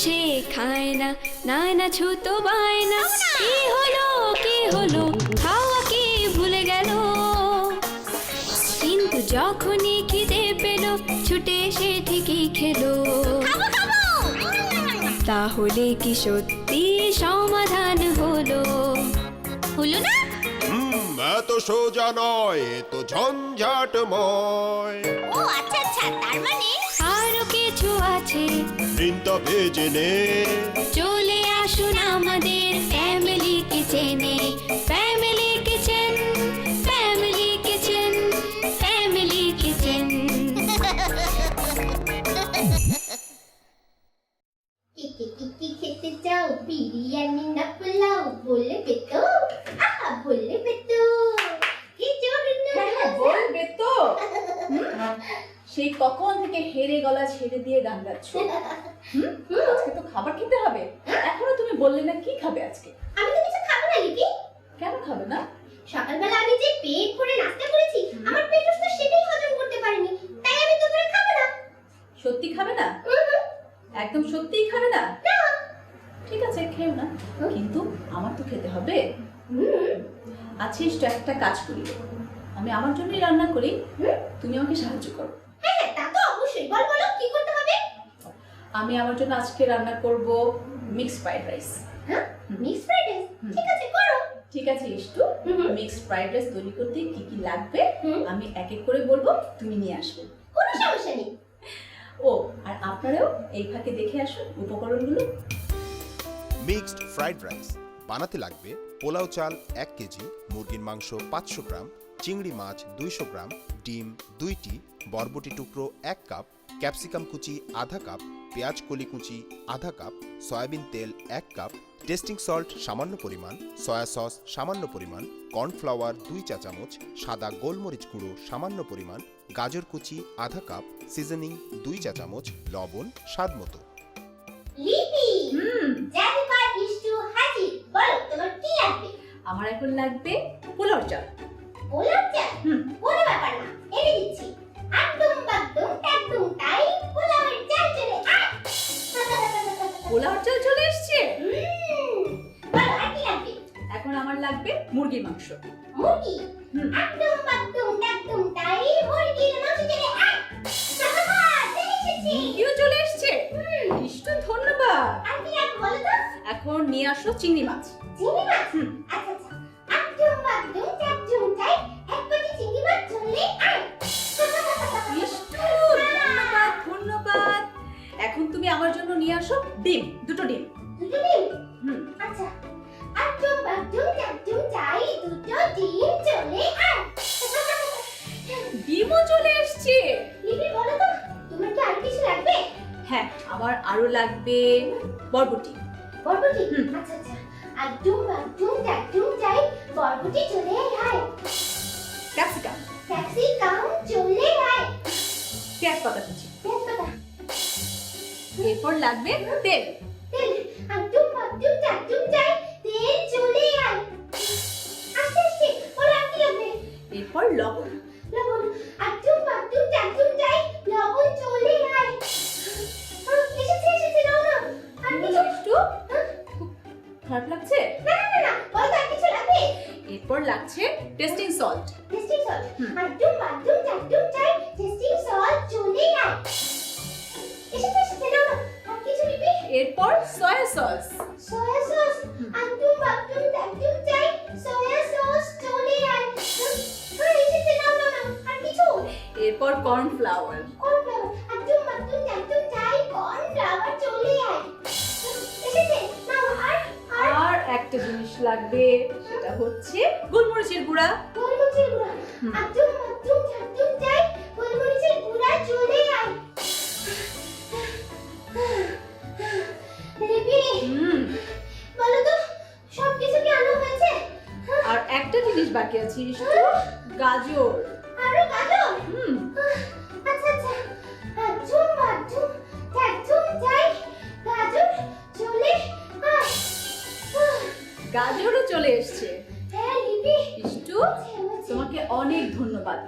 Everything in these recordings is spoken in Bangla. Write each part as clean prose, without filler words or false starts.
সে খায় না, নানা ছোট বায়না। কি হলো কি হলো, খাওয়া কি ভুলে গেল? কিন্তু যখনই খিদে পেল, ছুটে সে ঠিকই খেলো। তাহলে কি সত্যি সমাধান হলো? হলো না? এত সোজা নয়, এ তো ঝঞ্ঝাটময়। ও আচ্ছা আচ্ছা, তার মানে আরো কিছু আছে, চিন্তা ভেজে নে। চলে আসুন আমাদের ফ্যামিলি কিচেনে। Family kitchen, family kitchen, family kitchen. কি খেতে চাও, বিরিয়ানি না পোলাও? বলবে তো, বলবে তো। কি বলবে তো। সেই কখন থেকে হেরে গলা ছেড়ে দিয়ে গান গাচ্ছ। আজকে তো খাবার খেতে হবে, এখনো তুমি বললে না কি খাবে আজকে? আমি তো কিছু খাবো না লিপি। কেন খাবে না? সকালবেলা আমি যে পেট ভরে নাস্তা করেছি, আমার পেট তো সেটাই হজম করতে পারেনি, তাই আমি দুপুরে খাবো না। সত্যি খাবে না? একদম সত্যিই খাবে না? ঠিক আছে, খেও না, কিন্তু আমার তো খেতে হবে। আছিস তো, একটা কাজ করি, আমি আমার জন্যই রান্না করি, তুমি আমাকে সাহায্য করো। হ্যাঁ তা তো অবশ্যই। বলো কি করতে হবে? আমি আমার জন্য আজকে রান্না করব মিক্সড ফ্রাইড রাইস। হ্যাঁ, মিক্সড ফ্রাইড রাইস। ঠিক আছে, করো। ঠিক আছে ইষ্টু, মিক্সড ফ্রাইড রাইস তৈরি করতে কি কি লাগবে আমি এক এক করে বলবো, তুমি নিয়ে আসবে। কোনো সমস্যা নেই। ও আর আপনারাও এই ফাঁকে দেখে আসুন উপকরণগুলো। মিক্সড ফ্রাইড রাইস বানাতে লাগবে পোলাও চাল 1 কেজি, মুরগির মাংস 500 গ্রাম, চিংড়ি মাছ 200 গ্রাম, ডিম 2টি, বরবটি টুকরো 1 কাপ, ক্যাপসিকাম কুচি আধা কাপ, পেঁয়াজ কলি কুচি আধা কাপ, সয়াবিন তেল 1 কাপ, টেস্টিং সল্ট সামান্য পরিমাণ, সয়া সস সামান্য পরিমাণ, কর্নফ্লাওয়ার 2 চা চামচ, সাদা গোলমরিচ গুঁড়ো সামান্য পরিমাণ, গাজর কুচি আধা কাপ, সিজনিং 2 চা চামচ, লবণ স্বাদ মতো। লিপি, জাদুকর ইষ্টু হাজির। বলো তোমার কি লাগবে? আমার এখন লাগবে পোলাও চাল। পোলাও চাল? কোনো ব্যাপার না, এনে দিচ্ছি। একদম একদম তাই, পোলাওয়ের চাল চলে আয়। পোলাও চাল চলে এসেছে। বলো আর কি লাগবে? এখন আমার লাগবে মুরগির মাংস। মুরগি? একদম তাই, মুরগির মাংস চলে আয়। মুরগিও চলে এসেছে। ইষ্টু ধন্যবাদ। আর কি লাগবে বলো তো? এখন নিয়ে আসো চিংড়ি মাছ। চিংড়ি মাছ? আচ্ছা একদম তাই, এক বাটি চিংড়ি মাছ চলে আয়। ইষ্টু ধন্যবাদ। এখন তুমি আমার জন্য নিয়ে আসো ডিম, দুটো ডিম। দুটো ডিম? আচ্ছা, একদম তাই, দুটো ডিম চলে আয়। ডিমও চলে এসেছে। লিপি বলো তো, তোমার কি আর কিছু লাগবে? হ্যাঁ, আমার আরো লাগবে বরবটি। বরবটি? আচ্ছা একদম তাই, বরবটি চলে আয়। ক্যাপসিকাম চলে আয়। পেঁয়াজ পাতা কুচি। পেঁয়াজ পাতা? এরপর লাগবে তেল। একদম তাই, তেল চলে আয়। আস্তে বলো আর কি লাগবে? এরপর লবণ। লবণ? একদম তাই, লবণ চলে আয়। এসেছে নাও। আর কিছু? ইষ্টু খারাপ লাগছে? না, বলো তো আর কিছু লাগবে? এরপর লাগছে টেস্টিং সল্ট। Testing salt? একদম তাই, টেস্টিং সল্ট চলে আয়। এসেছে নাও। আর কিছু লিপি? এরপর সয়া সস। Soya sauce? একদম তাই, সয়া সস চলে আয়। এসেছে নাও। আর কিছু? এরপর কর্নফ্লাওয়ার। কর্নফ্লাওয়ার? একদম তাই, কর্নফ্লাওয়ার চলে আয়। এসেছে নাও। আর একটা জিনিস লাগবে, সেটা হচ্ছে গোলমরিচের গুঁড়া। গোলমরিচের গুঁড়া? একদম তাই, গোলমরিচের গুঁড়া চলে আয়। লিপি, বলো তো সবকিছু কি আনা হয়েছে? আর একটা জিনিস বাকি আছে ইষ্টু, গাজর। আরো গাজর? আচ্ছা একদম তাই, গাজর চলে আয়। গাজরও চলে এসেছে। হ্যাঁ লিপি, ইষ্টু তোমাকে অনেক ধন্যবাদ।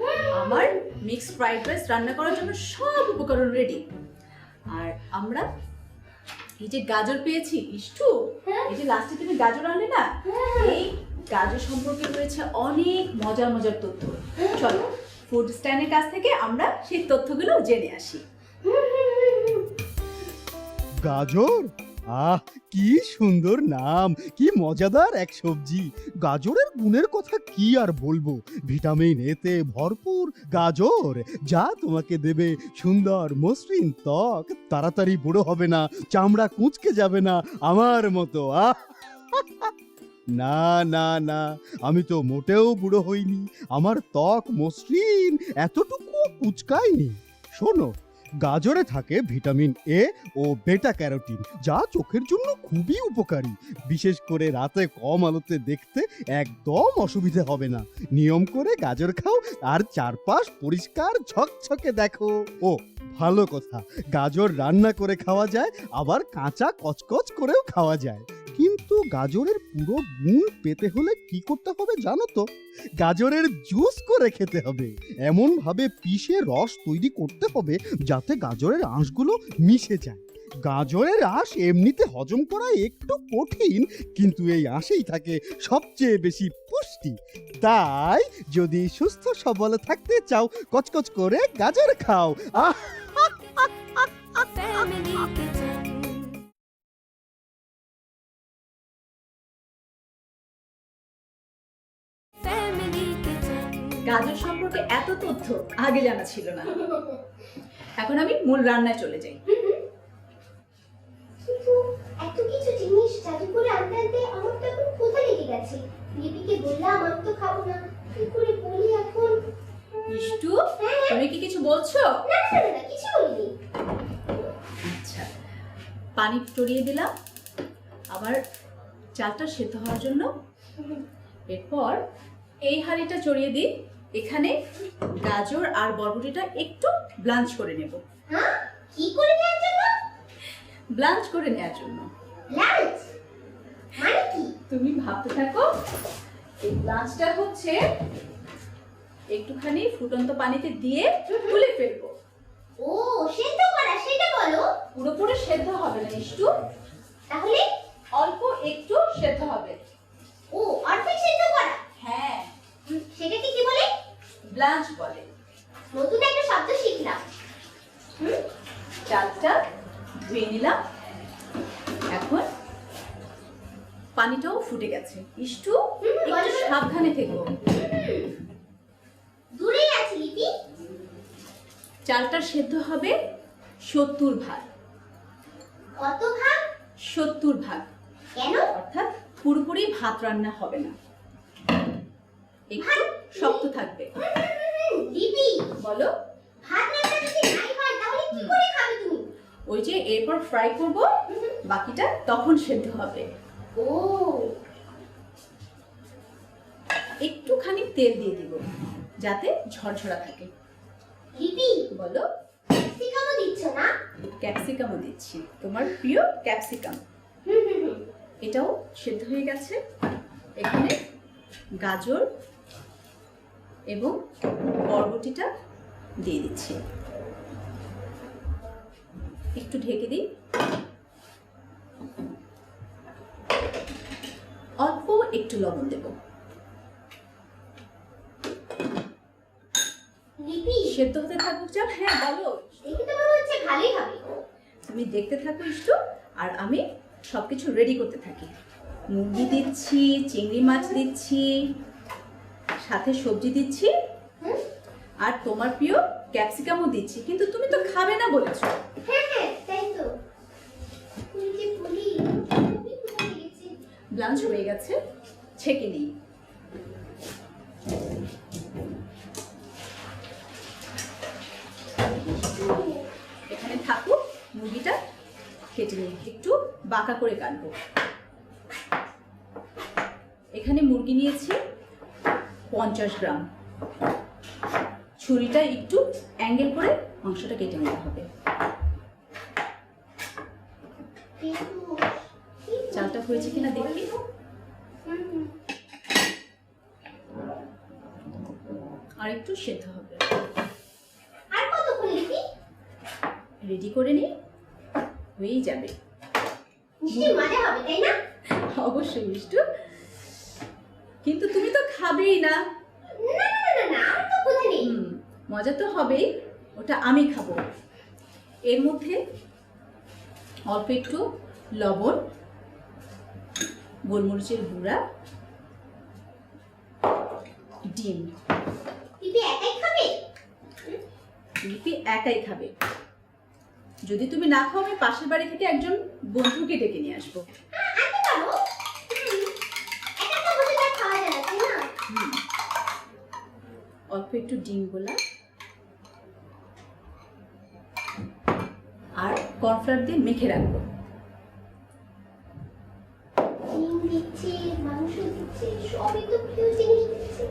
আমার মিক্সড ফ্রাইড রাইস রান্না করার জন্য সব উপকরণ রেডি। আর আমরা এই যে গাজর পেয়েছি ইষ্টু, এই যে লাস্টে তুমি গাজর আনলে না, এই গাজর সম্পর্কে রয়েছে অনেক মজার মজার তথ্য। চলো ফুড স্ট্যান্ডের কাছ থেকে আমরা সেই তথ্যগুলো জেনে আসি। গাজর, আহ কি সুন্দর নাম, কি মজাদার এক সবজি। গাজরের গুণের কথা কি আর বলবো, ভিটামিন এতে ভরপুর গাজর, যা তোমাকে দেবে সুন্দর মসৃণ ত্বক, তাড়াতাড়ি বুড়ো হবে না, চামড়া কুঁচকে যাবে না আমার মতো। না না না, আমি তো মোটেও বুড়ো হইনি, আমার ত্বক মসৃণ, এতটুকু কুচকায়নি। শোনো, গাজরে থাকে ভিটামিন এ ও বেটা ক্যারোটিন, যা চোখের জন্য খুবই উপকারী। বিশেষ করে রাতে কম আলোতে দেখতে একদম অসুবিধে হবে না। নিয়ম করে গাজর খাও আর চারপাশ পরিষ্কার ঝকঝকে দেখো। ও ভালো কথা, গাজর রান্না করে খাওয়া যায়, আবার কাঁচা কচকচ করেও খাওয়া যায়। কিন্তু গাজরের পুরো গুণ পেতে হলে কি করতে হবে জানো তো? গাজরের জুস করে খেতে হবে, এমন ভাবে পিষে রস তৈরি করতে হবে যাতে গাজরের আঁশগুলো মিশে যায়। গাজরের আঁশ এমনিতে হজম করা একটু কঠিন, কিন্তু এই আঁশেই থাকে সবচেয়ে বেশি পুষ্টি। তাই যদি সুস্থ সবল থাকতে চাও, কচকচ করে গাজর খাও। Family Kitchen. Family Kitchen. গাজর সম্পর্কে এত তথ্য আগে জানা ছিল না। এখন আমি মূল রান্নায় চলে যাই। কিন্তু এত কিছু জিনিস জাদু করে আনতে আনতে আমার তো এখন ক্ষুধা লেগে গেছে। লিপিকে বললাম আমি তো খাবো না, কি করে বলি এখন? ইষ্টু, তুমি কি কিছু বলছো? না না না, কিছু বলিনি। আচ্ছা, পানি চড়িয়ে দিলাম আবার চালটা সেদ্ধ হওয়ার জন্য। এরপর এই হাঁড়িটা চড়িয়ে দিই, এখানে গাজর আর বরবটিটা একটু ব্লাঞ্চ করে নেব। হ্যাঁ, কি করে নেওয়ার জন্য? ব্লাঞ্চ করে নেওয়ার জন্য। লাঞ্চ মানে কি? তুমি ভাবতে থাকো। এই ব্লাঞ্চটা হচ্ছে একটুখানি ফুটন্ত পানিতে দিয়ে তুলে ফেলবো। ও, সেদ্ধ করা, সেটা বলো। পুরোপুরি সেদ্ধ হবে না ইষ্টু, তাহলে অল্প একটু সেদ্ধ হবে। ও, অর্ধেক সেদ্ধ করা। হ্যাঁ, সেটাকে কি বলে? ব্লাঞ্চ বলে। নতুন একটা শব্দ শিখলাম। চালটা ধুয়ে নিলাম, এখন পানিটাও ফুটে গেছে। ইষ্টু, একটু সাবধানে থেকো। দূরে আছে লিপি। চালটা সেদ্ধ হবে 70 ভাগ। কত ভাগ? 70 ভাগ, কেন? অর্থাৎ পুরোপুরি ভাত রান্না হবে না, একটু শক্ত থাকবে। লিপি, বলো। ভাত রান্না যদি নাই হয় তাহলে কি করে খাবে তুমি? ওই যে এরপর ফ্রাই করব, বাকিটা তখন সেদ্ধ হবে। ও, একটুখানি তেল দিয়ে দিব যাতে ঝরঝরা থাকে। লিপি, বলো। ক্যাপসিকামও দিচ্ছ না? ক্যাপসিকামও দিচ্ছি, তোমার প্রিয় ক্যাপসিকাম। এটাও সেদ্ধ হয়ে গেছে। এখানে গাজর এবং বরবটিটা দিয়ে দিচ্ছি, একটু ঢেকে দিই। অল্প একটু লবণ দেব। লিপি, সেদ্ধ হতে থাকুক চাল। হ্যাঁ বলো। দেখে তো মনে হচ্ছে ভালোই হবে। তুমি দেখতে থাকো ইষ্টু, আর আমি সবকিছু রেডি করতে থাকি। মুরগি দিচ্ছি, চিংড়ি মাছ দিচ্ছি, সাথে সবজি দিচ্ছি, আর তোমার প্রিয় ক্যাপসিকামও দিচ্ছি। কিন্তু তুমি তো খাবে না বলেছো। হ্যাঁ হ্যাঁ, তাই তো। তুমি যে বলি, খুবই ক্ষুধা লেগেছে। ব্লাঞ্চ হয়ে গেছে, ছেঁকে নিই। এখানে থাকুক, মুরগিটা কেটে নিই, একটু বাঁকা করে কাটবো। এখানে মুরগি নিয়েছি 50 গ্রাম। ছুরিটা একটু অ্যাঙ্গেল করে মাংসটা কেটে নিতে হবে। চালটা হয়েছে কিনা দেখি। আর একটু সেদ্ধ হবে। আর কতক্ষণ লিপি? রেডি করে নিই, হয়েই যাবে। নিশ্চয়ই মজা হবে তাই না? অবশ্যই মিষ্টু, কিন্তু তুমি তো খাবেই না। না না না না, আমার তো বোঝা নেই। মজা তো হবেই, ওটা আমি খাবো। এর মধ্যে অল্প একটু লবণ, গোলমরিচের গুঁড়া, ডিম। পিপি একাই খাবে? লিপি একাই খাবে। যদি তুমি না খাও, আমি পাশের বাড়ি থেকে একজন বন্ধুকে ডেকে নিয়ে আসবো। আনতে পারো? একা একা বসে তো আর খাওয়া যায় না তাই না? অল্প একটু ডিম গোলা আর কর্নফ্লাওয়ার দিয়ে মেখে রাখবো। ডিম দিচ্ছে, মাংস দিচ্ছে, সবই তো প্রিয় জিনিস দিচ্ছে।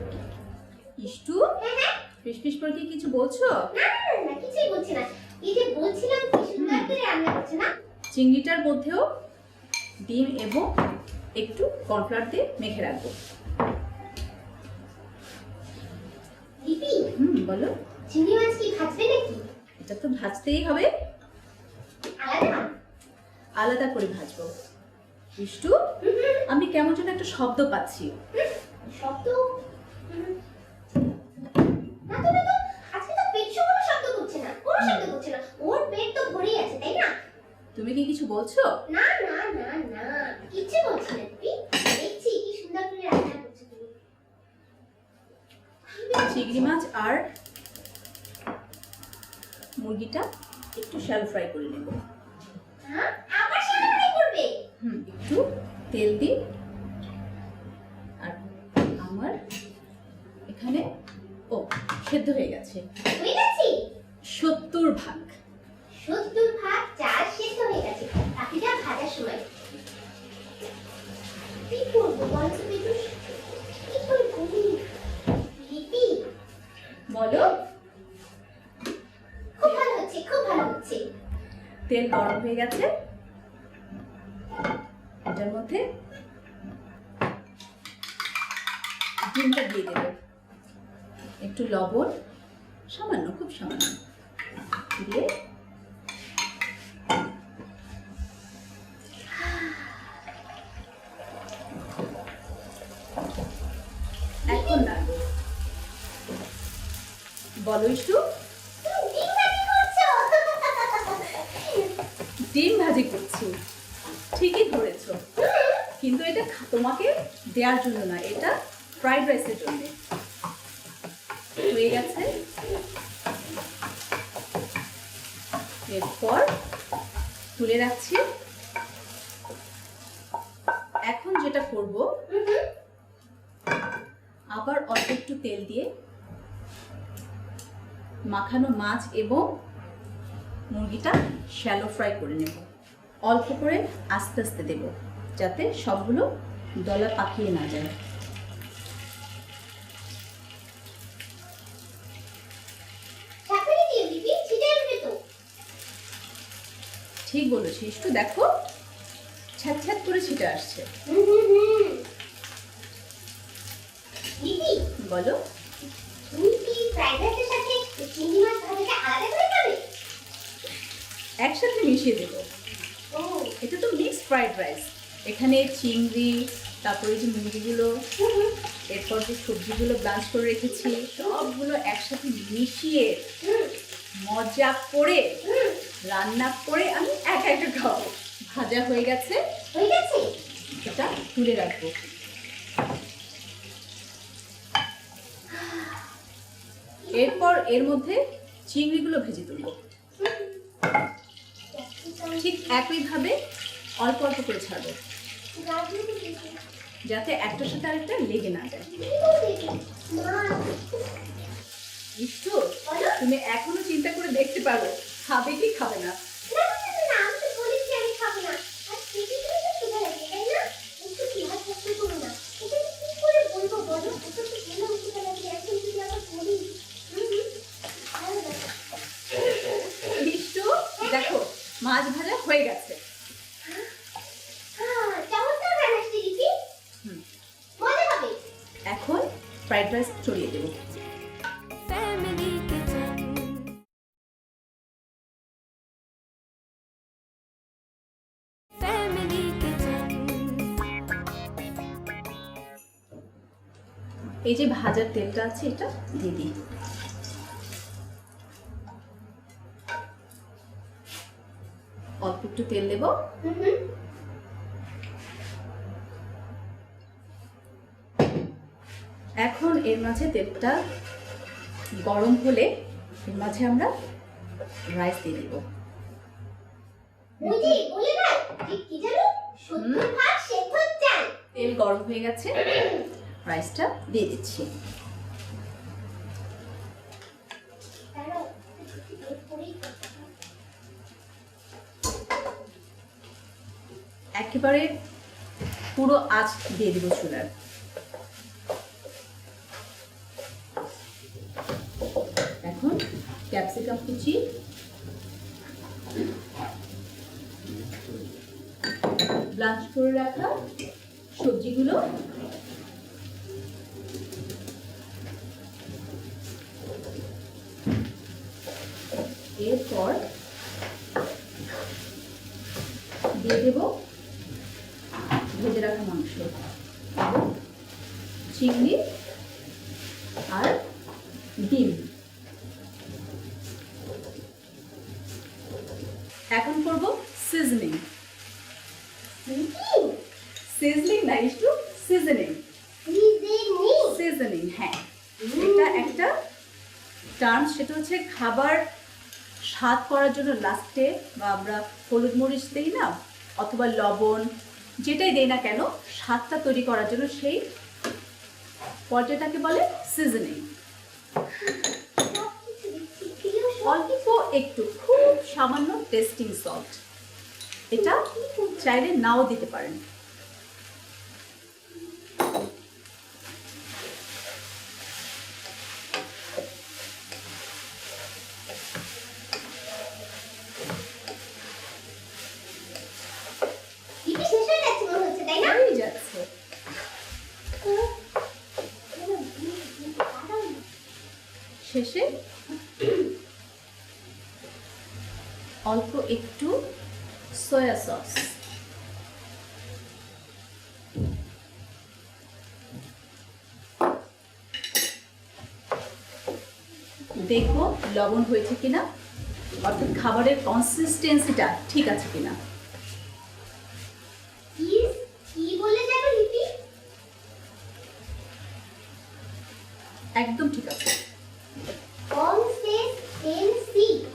ইষ্টু, হ্যাঁ হ্যাঁ, ফিসফিস করে কি কিছু বলছো? না না না না, কিছুই বলছি না। এই যে বলছিলাম কি সুন্দর করে রান্না করছে না? চিংড়িটার মধ্যেও ডিম এবং একটু কর্নফ্লাওয়ার দিয়ে মেখে রাখবো। পিপি, বলো। চিংড়ি মাছ কি ভাজবে নাকি? এটা তো ভাজতেই হবে, আলাদা? আলাদা করে ভাজবো। ইষ্টু, আমি কেমন যেন একটা শব্দ পাচ্ছি। শব্দ? না তো না তো, আজকে তো পেটশো কোনো শব্দ করছে না, কোনো শব্দ করছে না। ওর পেট তো ভরেই আছে তাই না? তুমি কি কিছু বলছো? না না না না, কিচ্ছু বলছি না পিপি। দেখছি কি সুন্দর করে রান্না করছে তুমি। চিংড়ি মাছ আর মুরগিটা একটু শ্যালো ফ্রাই করে নেব। হ্যাঁ, আবার সেটা ফ্রাই করবে? একটু তেল দিই। আর আমার এখানে সেদ্ধ হয়ে গেছে হয়ে গেছে? 70 ভাগ। 70 ভাগ চাল সেদ্ধ হয়ে গেছে, বাকিটা ভাজার সময়। কি করবো বলো তো বিদুষ? কি করে করি? লিপি, বলো। খুব ভালো হচ্ছে, খুব ভালো হচ্ছে। তেল গরম হয়ে গেছে, এটার মধ্যে ডিমটা দিয়ে দেবো। একটু লবণ, সামান্য, খুব সামান্য দিয়ে এখন না। বলো ইষ্টু, তুমি ডিম ভাজি করছো? ডিম ভাজি করছি, ঠিকই ধরেছো, কিন্তু এটা তোমাকে দেওয়ার জন্য না, এটা ফ্রাইড রাইসের জন্য। হয়ে গেছে, এরপর তুলে রাখছি। এখন যেটা করব, আবার অল্প একটু তেল দিয়ে মাখানো মাছ এবং মুরগিটা শ্যালো ফ্রাই করে নেব। অল্প করে আস্তে আস্তে দেব, যাতে সবগুলো দলা পাকিয়ে না যায়। ঢাকনি দিয়ে দিবি, ছিটে উঠবে তো। ঠিক বলেছি একটু, দেখো ছ্যাঁত ছ্যাঁত করে ছিটে আসছে। লিপি, বলো। তুমি কি ফ্রাইড রাইসের সাথে চিংড়ি মাছ ভাজাটা আলাদা করে খাবে? একসাথে মিশিয়ে দেবো। ও, এটা তো মিক্স ফ্রাইড রাইস। এখানে চিংড়ি, তারপরে যে মুরগিগুলো, এরপর যে সবজিগুলো ব্লাঞ্চ করে রেখেছি, সবগুলো একসাথে মিশিয়ে মজা করে রান্না করে আমি একা একা খাবো। ভাজা হয়ে গেছে, হয়ে গেছে? এটা তুলে রাখবো। এরপর এর মধ্যে চিংড়িগুলো ভেজে তুলবো। ঠিক একইভাবে অল্প অল্প করে ছাড়বো, যাতে একটার সাথে আরেকটা লেগে না যায়। নিশ্চয় তুমি এখনো চিন্তা করে দেখতে পারো খাবে কি খাবে না। নিশ্চয় দেখো মাছ ভাজা হয়ে গেছে। এখন ফ্রাইড রাইস ছড়িয়ে দেবো। Family Kitchen. Family এই যে ভাজার তেলটা আছে এটা দিয়ে দিই। অল্প একটু তেল দেবো। এখন এর মাঝে তেলটা গরম হলে এর মাঝে আমরা রাইস দিয়ে দিব। বুঝি বলে না কি জানো 70 ভাগ সেদ্ধ চাল। তেল গরম হয়ে গেছে, রাইসটা দিয়ে দিচ্ছি। একেবারে পুরো আঁচ দিয়ে দিব চুলার। এখন ক্যাপসিকাম কুচি, ব্লাঞ্চ করে রাখা সবজিগুলো, এরপর দিয়ে দেব ভেজে রাখা মাংস, চিংড়ি আর ডিম। এখন করব সিজনিং। সিজনিং না, একটু সিজনিং। সিজনিং, হ্যাঁ, এটা একটা টার্ম, সেটা হচ্ছে খাবার স্বাদ করার জন্য লাস্টে বা আমরা হলুদ মরিচ দিই না, অথবা লবণ, যেটাই দেই না কেন স্বাদটা তৈরি করার জন্য সেই পর্যায়টাকে বলে সিজনিং। অল্প একটু, খুব সামান্য টেস্টিং সল্ট, এটা চাইলে নাও দিতে পারেন। যাচ্ছে শেষে অল্প একটু সয়া সস, দেখো লবণ হয়েছে কিনা, অর্থাৎ খাবারের কনসিস্টেন্সিটা ঠিক আছে কিনা। একদম ঠিক আছে।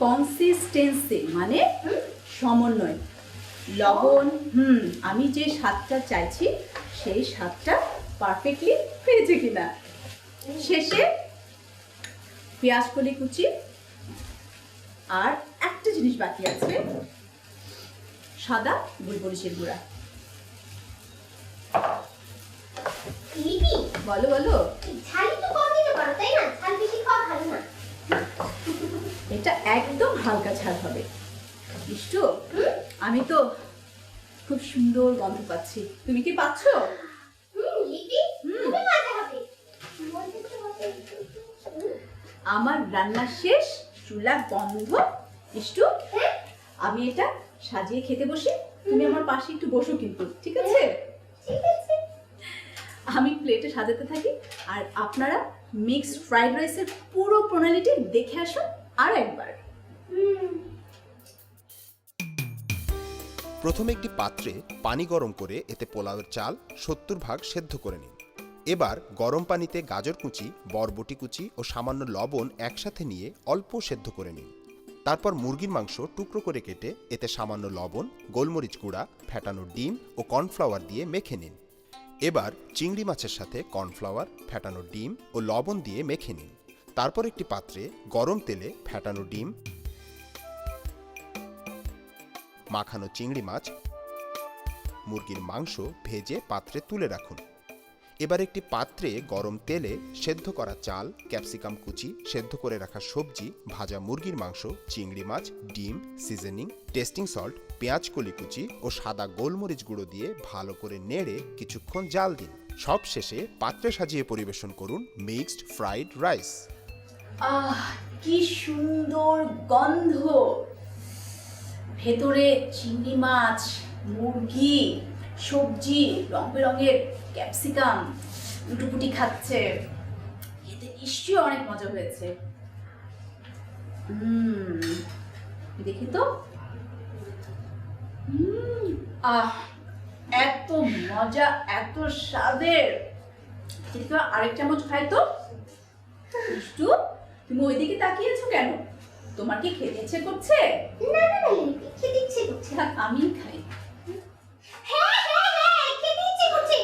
কনসিস্টেন্সি মানে সমন্বয়, লবণ, আমি যে স্বাদটা চাইছি সেই স্বাদটা পারফেক্টলি হয়েছে কিনা। শেষে পেঁয়াজ কলি কুচি, আর একটা জিনিস বাকি আছে, সাদা গোলমরিচের গুঁড়া। বলো বলো। এটা একদম হালকা ঝাল হবে। মিষ্টু, আমি তো খুব সুন্দর গন্ধ পাচ্ছি, তুমি কি পাচ্ছ? আমার রান্না শেষ, চুলা বন্ধ। মিষ্টু, আমি এটা সাজিয়ে খেতে বসি, তুমি আমার পাশে একটু বসো কিন্তু, ঠিক আছে? আমি প্লেটে সাজাতে থাকি, আর আপনারা মিক্সড ফ্রাইড রাইসের পুরো প্রণালীটি দেখে আসুন আর একবার। প্রথমে একটি পাত্রে পানি গরম করে এতে পোলাওয়ের চাল 70 ভাগ সেদ্ধ করে নিন। এবার গরম পানিতে গাজর কুচি, বরবটি কুচি ও সামান্য লবণ একসাথে নিয়ে অল্প সেদ্ধ করে নিন। তারপর মুরগির মাংস টুকরো করে কেটে এতে সামান্য লবণ, গোলমরিচ গুঁড়া, ফেটানো ডিম ও কর্নফ্লাওয়ার দিয়ে মেখে নিন। এবার চিংড়ি মাছের সাথে কর্নফ্লাওয়ার, ফেটানো ডিম ও লবণ দিয়ে মেখে নিন। তারপর একটি পাত্রে গরম তেলে ফেটানো ডিম, মাখানো চিংড়ি মাছ, মুরগির মাংস ভেজে পাত্রে তুলে রাখুন। এবার একটি পাত্রে গরম তেলে সেদ্ধ করা চাল, ক্যাপসিকাম কুচি, সেদ্ধ করে রাখা সবজি, ভাজা মুরগির মাংস, চিংড়ি মাছ, ডিম, সিজনিং, টেস্টিং সল্ট, পেঁয়াজ কলি কুচি ও সাদা গোলমরিচ গুঁড়ো দিয়ে ভালো করে নেড়ে কিছুক্ষণ জাল দিন। সব শেষে পাত্রে সাজিয়ে পরিবেশন করুন মিক্সড ফ্রাইড রাইস। কি সুন্দর গন্ধ! ভেতরে চিংড়ি মাছ, মুরগি, সবজি, রং বেরঙের ক্যাপসিকাম লুটোপুটি খাচ্ছে। খেতে নিশ্চয়ই অনেক মজা হয়েছে। দেখি তো। আহ, এত মজা, এত স্বাদের। কিন্তু আরেক চামচ খাই তো। মিষ্টু, তুমি ওইদিকে তাকিয়েছো কেন? তোমার কি খেতে ইচ্ছে করছে? না না না লিপি, খেতে ইচ্ছে করছে। থাক, আমি খাই। হ্যাঁ হ্যাঁ হ্যাঁ, খেতে ইচ্ছে করছে।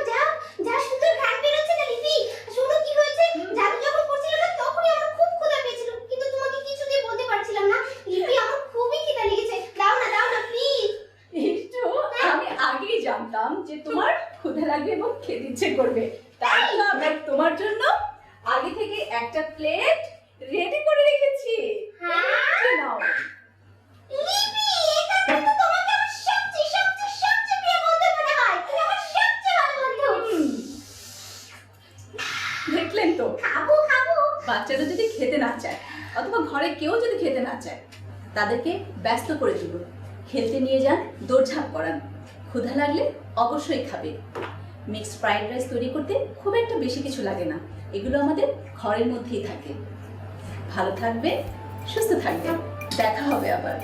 যা যা সুন্দর ঘ্রাণ বেরোচ্ছে না লিপি। শোনো কি হয়েছে, জাদু যখন করছিল না তখনই আমার খুব ক্ষুধা পেয়েছিল, কিন্তু তোমাকে কিছুতেই বলতে পারছিলাম না। লিপি, আমার খুবই খিদা লেগেছে, দাও না প্লিজ। মিষ্টু, আমি আগেই জানতাম যে তোমার ক্ষুধা লাগবে এবং খেতে ইচ্ছে করবে, তাই তো আমরা তোমার জন্য আগে থেকে একটা প্লেট রেডি করে রেখেছি। হ্যাঁ? নাও। লিপি, এটা তো তোমাকে আমার সবচেয়ে প্রিয় বন্ধু মনে হয়। তুমি আমার সবচেয়ে ভালো বন্ধু। দেখলেন তো, খাবো। বাচ্চারা যদি খেতে না চায় অথবা ঘরে কেউ যদি খেতে না চায়, তাদেরকে ব্যস্ত করে তুলুন, খেলতে নিয়ে যান, দৌড়ঝাঁপ করান। ক্ষুধা লাগলে অবশ্যই খাবে। মিক্সড ফ্রাইড রাইস তৈরি করতে খুব একটা বেশি কিছু লাগে না, এগুলো আমাদের ঘরের মধ্যেই থাকে। ভালো থাকবে, সুস্থ থাকবে, দেখা হবে আবার।